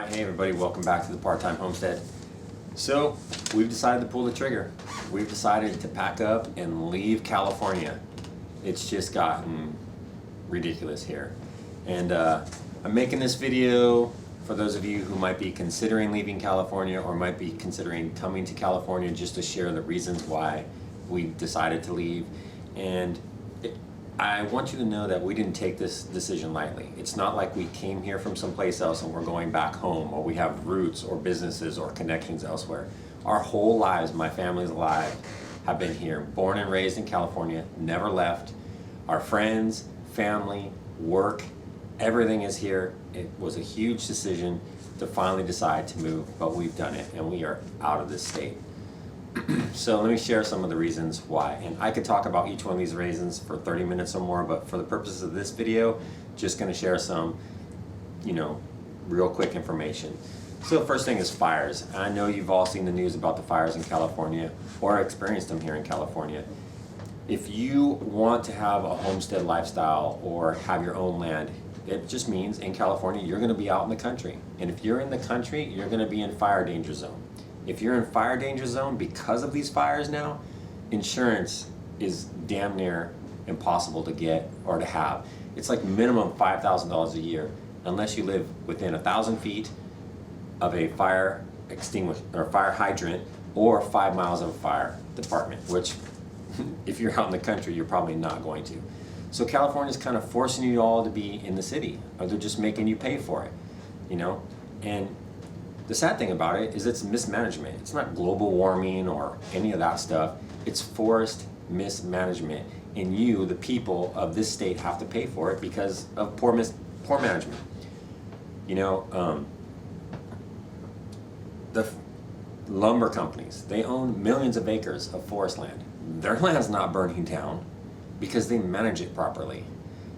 Alright, hey everybody, welcome back to the Part-Time Homestead. So, we've decided to pull the trigger. We've decided to pack up and leave California. It's just gotten ridiculous here. And I'm making this video for those of you who might be considering leaving California or might be considering coming to California, just to share the reasons why we decided to leave. And I want you to know that we didn't take this decision lightly. It's not like we came here from someplace else and we're going back home, or we have roots or businesses or connections elsewhere. Our whole lives, my family's lives, have been here. Born and raised in California, never left. Our friends, family, work, everything is here. It was a huge decision to finally decide to move, but we've done it and we are out of this state. So let me share some of the reasons why, and I could talk about each one of these reasons for 30 minutes or more, but for the purposes of this video, just going to share some, real quick information. So the first thing is fires. I know you've all seen the news about the fires in California or experienced them here in California. If you want to have a homestead lifestyle or have your own land, it just means in California you're going to be out in the country, and if you're in the country, you're going to be in fire danger zone. If you're in fire danger zone because of these fires now, insurance is damn near impossible to get or to have. It's like minimum $5,000 a year unless you live within 1,000 feet of a fire extinguisher or fire hydrant or 5 miles of a fire department, which if you're out in the country, you're probably not going to. So California's kind of forcing you all to be in the city, or they're just making you pay for it, and the sad thing about it is it's mismanagement. It's not global warming or any of that stuff. It's forced mismanagement. And you, the people of this state, have to pay for it because of poor management. The lumber companies, they own millions of acres of forest land. Their land's not burning down because they manage it properly.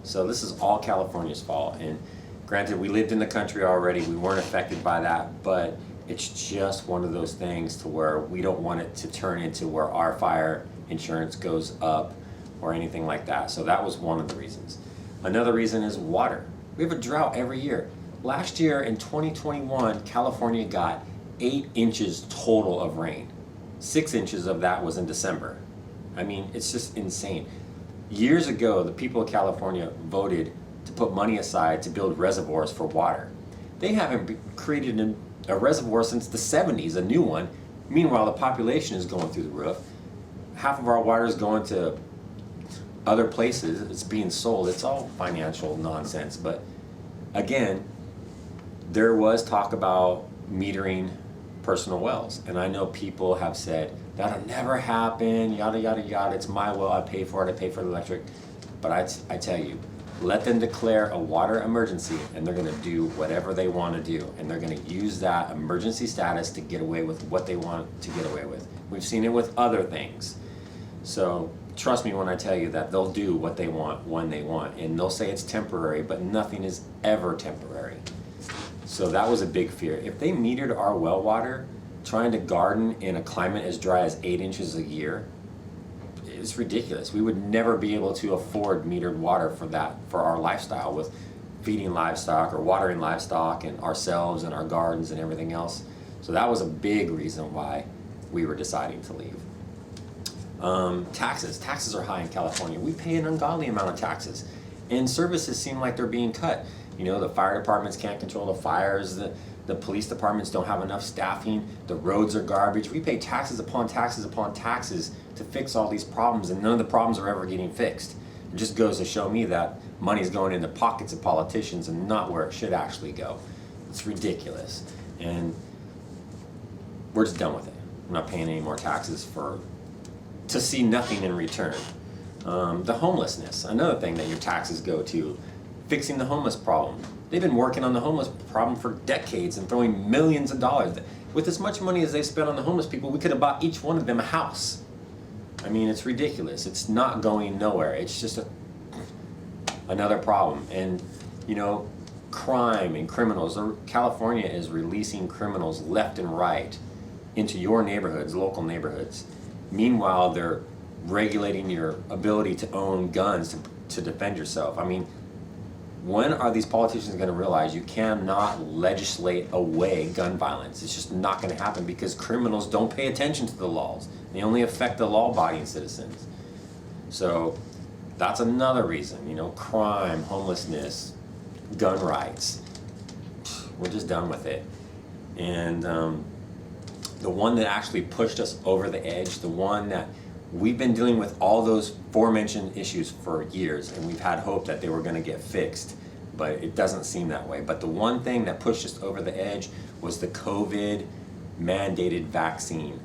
So this is all California's fault. And granted, we lived in the country already, we weren't affected by that, but it's just one of those things to where we don't want it to turn into where our fire insurance goes up or anything like that. So that was one of the reasons. Another reason is water. We have a drought every year. Last year in 2021, California got 8 inches total of rain. 6 inches of that was in December. I mean, it's just insane. Years ago, the people of California voted to put money aside to build reservoirs for water. They haven't created a reservoir since the 70s, a new one. Meanwhile, the population is going through the roof. Half of our water is going to other places. It's being sold. It's all financial nonsense. But again, there was talk about metering personal wells. And I know people have said, that'll never happen, yada, yada, yada. It's my well. I pay for it. I pay for the electric. But I tell you, let them declare a water emergency and they're going to do whatever they want to do, and they're going to use that emergency status to get away with what they want to get away with. We've seen it with other things. So trust me when I tell you that they'll do what they want when they want, and they'll say it's temporary, but nothing is ever temporary. So that was a big fear. If they metered our well water, trying to garden in a climate as dry as 8 inches a year, it's ridiculous. We would never be able to afford metered water for our lifestyle with feeding livestock or watering livestock and ourselves and our gardens and everything else. So that was a big reason why we were deciding to leave. Taxes are high in California. We pay an ungodly amount of taxes, and services seem like they're being cut. The fire departments can't control the fires. The police departments don't have enough staffing. The roads are garbage. We pay taxes upon taxes upon taxes to fix all these problems, and none of the problems are ever getting fixed. It just goes to show me that money's going in the pockets of politicians and not where it should actually go. It's ridiculous, and we're just done with it. I'm not paying any more taxes to see nothing in return. The homelessness, another thing that your taxes go to, fixing the homeless problem. They've been working on the homeless problem for decades and throwing millions of dollars. With as much money as they spent on the homeless people, we could have bought each one of them a house. I mean, it's ridiculous. It's not going nowhere. It's just another problem. And, crime and criminals. California is releasing criminals left and right into your neighborhoods, local neighborhoods. Meanwhile, they're regulating your ability to own guns to defend yourself. I mean, When are these politicians going to realize you cannot legislate away gun violence? It's just not going to happen because criminals don't pay attention to the laws. They only affect the law-abiding citizens. So that's another reason, you know, crime, homelessness, gun rights. We're just done with it. And the one that actually pushed us over the edge, the one that we've been dealing with all those aforementioned issues for years, and we've had hope that they were going to get fixed, but it doesn't seem that way. But the one thing that pushed us over the edge was the COVID mandated vaccine.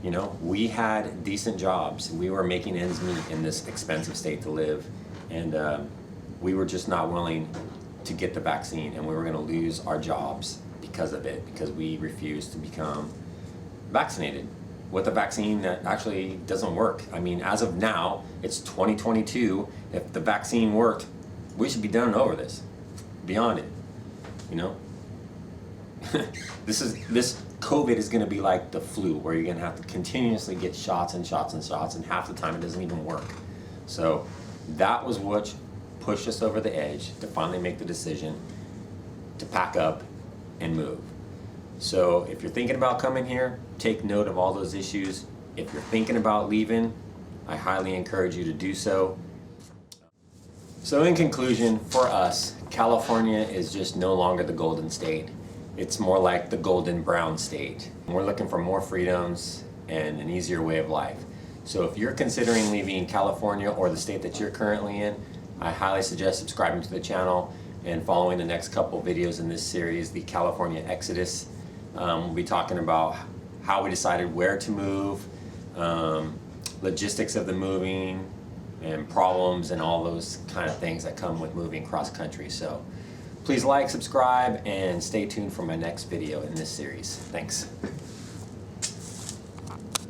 You know, we had decent jobs. We were making ends meet in this expensive state to live, and we were just not willing to get the vaccine, and we were going to lose our jobs because of it, because we refused to become vaccinated with a vaccine that actually doesn't work. I mean, as of now, it's 2022. If the vaccine worked, we should be done over this, beyond it, you know? This COVID is gonna be like the flu, where you're gonna have to continuously get shots and shots and shots, and half the time it doesn't even work. So that was what pushed us over the edge to finally make the decision to pack up and move. So if you're thinking about coming here, take note of all those issues. If you're thinking about leaving, I highly encourage you to do so. So in conclusion, for us, California is just no longer the Golden State. It's more like the Golden Brown State. We're looking for more freedoms and an easier way of life. So if you're considering leaving California or the state that you're currently in, I highly suggest subscribing to the channel and following the next couple videos in this series, the California Exodus. We'll be talking about how we decided where to move, logistics of the moving, and problems and all those kind of things that come with moving cross country. So please like, subscribe, and stay tuned for my next video in this series. Thanks.